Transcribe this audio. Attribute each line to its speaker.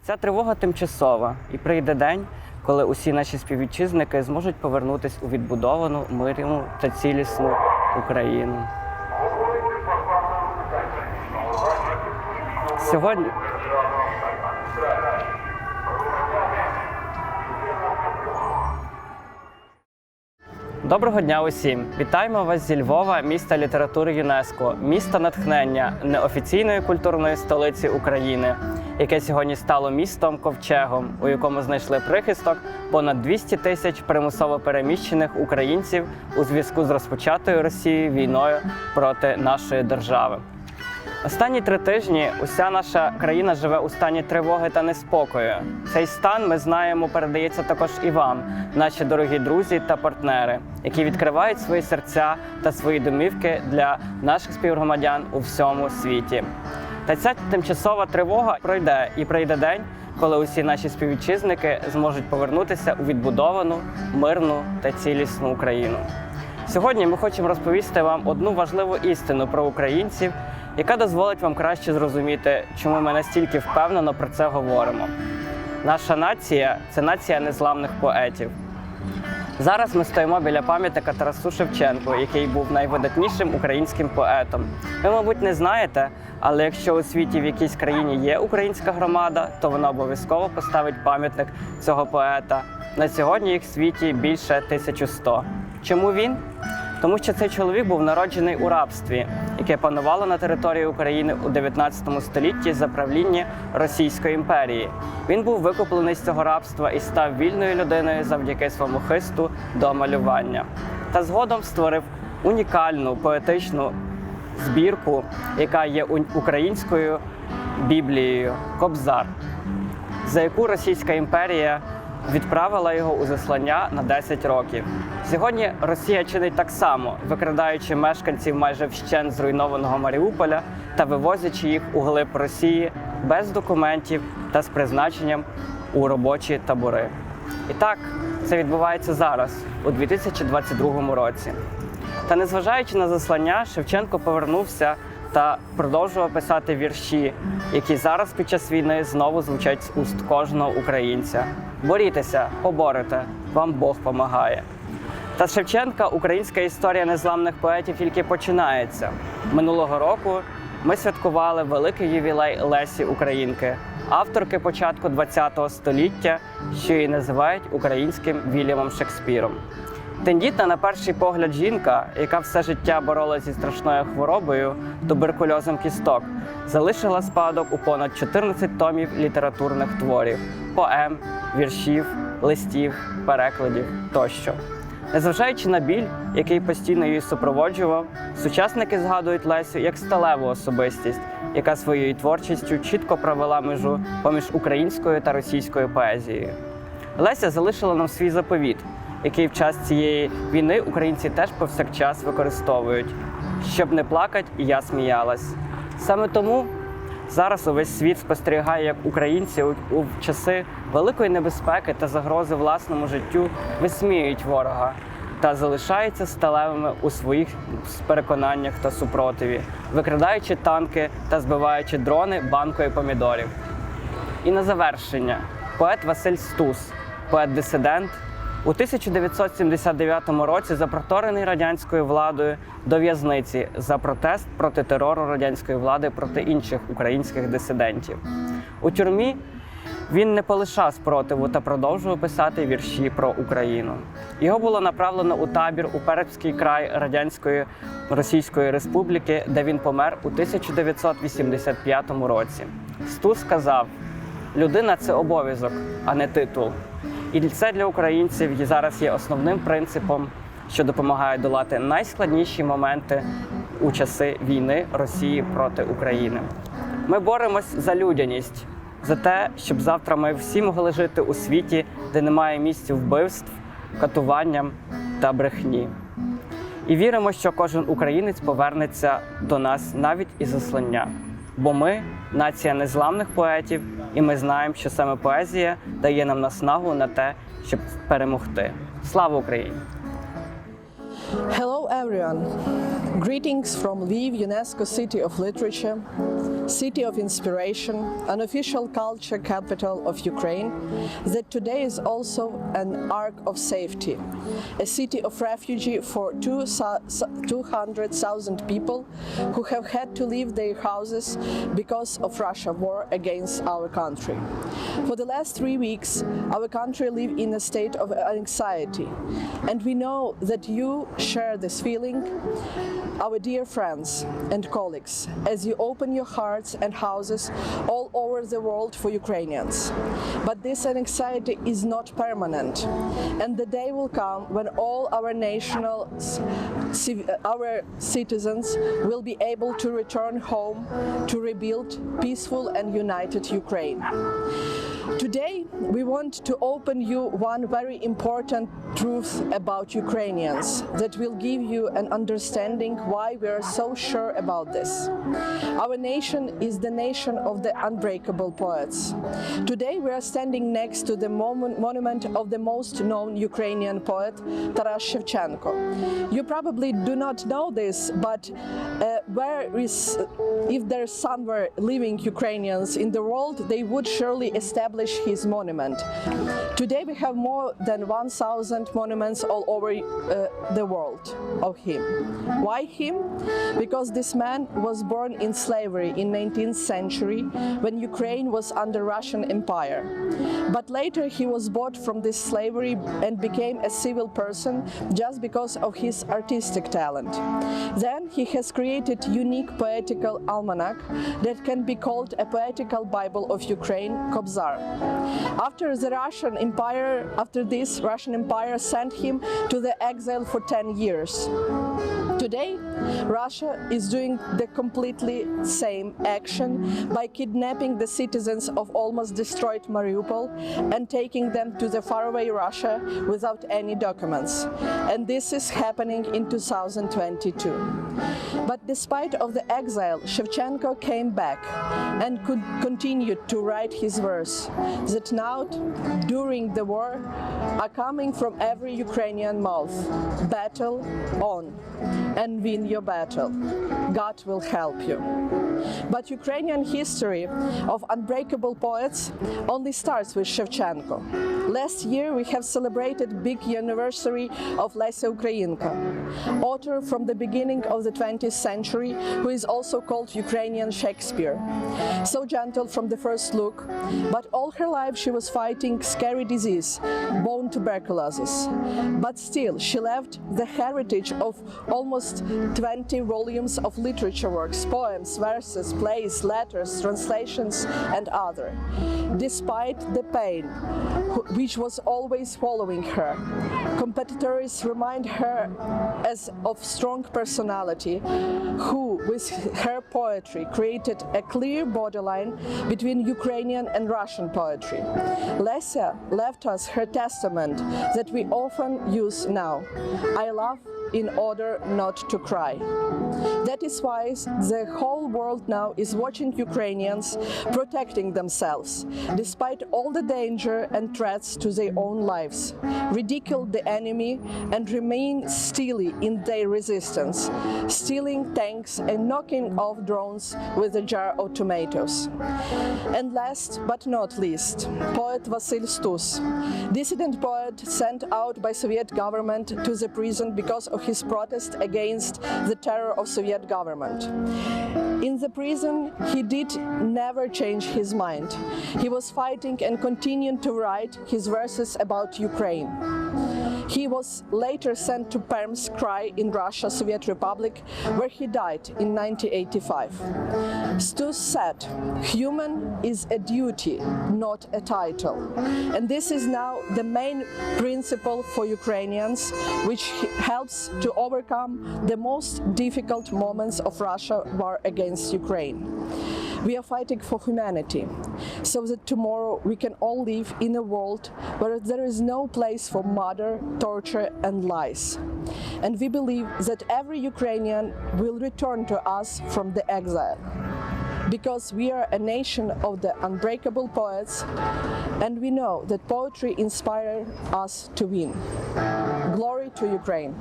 Speaker 1: Ця тривога тимчасова, і прийде день, коли усі наші співвітчизники зможуть повернутися у відбудовану, мирну та цілісну Україну. Сьогодні Доброго дня усім! Вітаємо вас зі Львова, міста літератури ЮНЕСКО, міста натхнення, неофіційної культурної столиці України, яке сьогодні стало містом-ковчегом, у якому знайшли прихисток понад 200 тисяч примусово переміщених українців у зв'язку з розпочатою Росією війною проти нашої держави. Останні 3 тижні уся наша країна живе у стані тривоги та неспокою. Цей стан, ми знаємо, передається також і вам, наші дорогі друзі та партнери, які відкривають свої серця та свої домівки для наших співгромадян у всьому світі. Та ця тимчасова тривога пройде, і прийде день, коли усі наші співвітчизники зможуть повернутися у відбудовану, мирну та цілісну Україну. Сьогодні ми хочемо розповісти вам одну важливу істину про українців, яка дозволить вам краще зрозуміти, чому ми настільки впевнено про це говоримо. Наша нація – це нація незламних поетів. Зараз ми стоїмо біля пам'ятника Тарасу Шевченку, який був найвидатнішим українським поетом. Ви, мабуть, не знаєте, але якщо у світі в якійсь країні є українська громада, то вона обов'язково поставить пам'ятник цього поета. На сьогодні їх в світі більше 1100. Чому він? Тому що цей чоловік був народжений у рабстві, яке панувало на території України у 19 столітті за правління Російської імперії. Він був викуплений з цього рабства і став вільною людиною завдяки своєму хисту до малювання. Та згодом створив унікальну поетичну збірку, яка є українською Біблією «Кобзар», за яку Російська імперія відправила його у заслання на 10 років. Сьогодні Росія чинить так само, викрадаючи мешканців майже вщент зруйнованого Маріуполя та вивозячи їх у глиб Росії без документів та з призначенням у робочі табори. І так, це відбувається зараз, у 2022 році. Та незважаючи на заслання, Шевченко повернувся та продовжував писати вірші, які зараз під час війни знову звучать з уст кожного українця. Борітеся, поборете, вам Бог помагає. Та з Шевченка українська історія незламних поетів тільки починається. Минулого року ми святкували великий ювілей Лесі Українки, авторки початку ХХ століття, що її називають українським Вільямом Шекспіром. Тендітна на перший погляд жінка, яка все життя боролася зі страшною хворобою – туберкульозом кісток, залишила спадок у понад 14 томів літературних творів, поем, віршів, листів, перекладів тощо. Незважаючи на біль, який постійно її супроводжував, сучасники згадують Лесю як сталеву особистість, яка своєю творчістю чітко провела межу поміж українською та російською поезією. Леся залишила нам свій заповіт, який в час цієї війни українці теж повсякчас використовують. «Щоб не плакать, і я сміялась». Саме тому зараз увесь світ спостерігає, як українці у часи великої небезпеки та загрози власному життю висміюють ворога та залишаються сталевими у своїх переконаннях та супротиві, викрадаючи танки та збиваючи дрони банкою помідорів. І на завершення поет Василь Стус, поет-дисидент, у 1979 році запроторений радянською владою до в'язниці за протест проти терору радянської влади проти інших українських дисидентів. У тюрмі він не полишав спротиву та продовжував писати вірші про Україну. Його було направлено у табір у Пермський край Радянської Російської Республіки, де він помер у 1985 році. Стус сказав: «Людина – це обов'язок, а не титул». І це для українців зараз є основним принципом, що допомагає долати найскладніші моменти у часи війни Росії проти України. Ми боремось за людяність, за те, щоб завтра ми всі могли жити у світі, де немає місць вбивств, катуванням та брехні. І віримо, що кожен українець повернеться до нас навіть із заслання. Бо ми – нація незламних поетів, і ми знаємо, що саме поезія дає нам наснагу на те, щоб перемогти. Слава Україні!
Speaker 2: Hello everyone! Greetings from Lviv, UNESCO City of Literature, City of Inspiration, an official culture capital of Ukraine, that today is also an ark of safety, a city of refuge for 200,000 people who have had to leave their houses because of Russia's war against our country. For the last 3 weeks, our country lives in a state of anxiety, and we know that you share this feeling, our dear friends and colleagues, as you open your hearts and houses all over the world for Ukrainians. But this anxiety is not permanent, and the day will come when all our citizens will be able to return home to rebuild peaceful and united Ukraine. Today, we want to open you one very important truth about Ukrainians that will give you an understanding why we are so sure about this. Our nation is the nation of the unbreakable poets. Today, we are standing next to the monument of the most known Ukrainian poet, Taras Shevchenko. You probably do not know this, but if there's somewhere living Ukrainians in the world, they would surely establish his monument. Today we have more than 1,000 monuments all over the world of him. Why him? Because this man was born in slavery in 19th century when Ukraine was under Russian Empire. But later he was bought from this slavery and became a civil person just because of his artistic talent. Then he has created unique poetical almanac that can be called a poetical Bible of Ukraine, Kobzar. After this Russian Empire sent him to the exile for 10 years. Today, Russia is doing the completely same action by kidnapping the citizens of almost destroyed Mariupol and taking them to the faraway Russia without any documents. And this is happening in 2022. But despite of the exile, Shevchenko came back and could continue to write his verse that now, during the war, are coming from every Ukrainian mouth. Battle on and win your battle. God will help you. But Ukrainian history of unbreakable poets only starts with Shevchenko. Last year we have celebrated big anniversary of Lesia Ukrainka, author from the beginning of the 20th century, who is also called Ukrainian Shakespeare. So gentle from the first look, but all her life she was fighting scary disease, bone tuberculosis. But still, she left the heritage of almost 20 volumes of literature works, poems, verses, plays, letters, translations, and other. Despite the pain, which was always following her, competitors remind her as of strong personality, who, with her poetry, created a clear borderline between Ukrainian and Russian poetry. Lesia left us her testament that we often use now. I love in order not to cry. That is why the whole world now is watching Ukrainians protecting themselves, despite all the danger and threats to their own lives, ridicule the enemy and remain steely in their resistance, stealing tanks and knocking off drones with a jar of tomatoes. And last but not least, poet Vasil Stus, dissident poet sent out by Soviet government to the prison because of his protest against the terror of Soviet government. In the prison, he did never change his mind. He was fighting and continued to write his verses about Ukraine. He was later sent to Perm's Krai in Russia, Soviet Republic, where he died in 1985. Stus said, "Human is a duty, not a title." And this is now the main principle for Ukrainians, which helps to overcome the most difficult moments of Russia's war against Ukraine. We are fighting for humanity, so that tomorrow we can all live in a world where there is no place for murder, torture and lies. And we believe that every Ukrainian will return to us from the exile, because we are a nation of the unbreakable poets, and we know that poetry inspires us to win. Glory to Ukraine!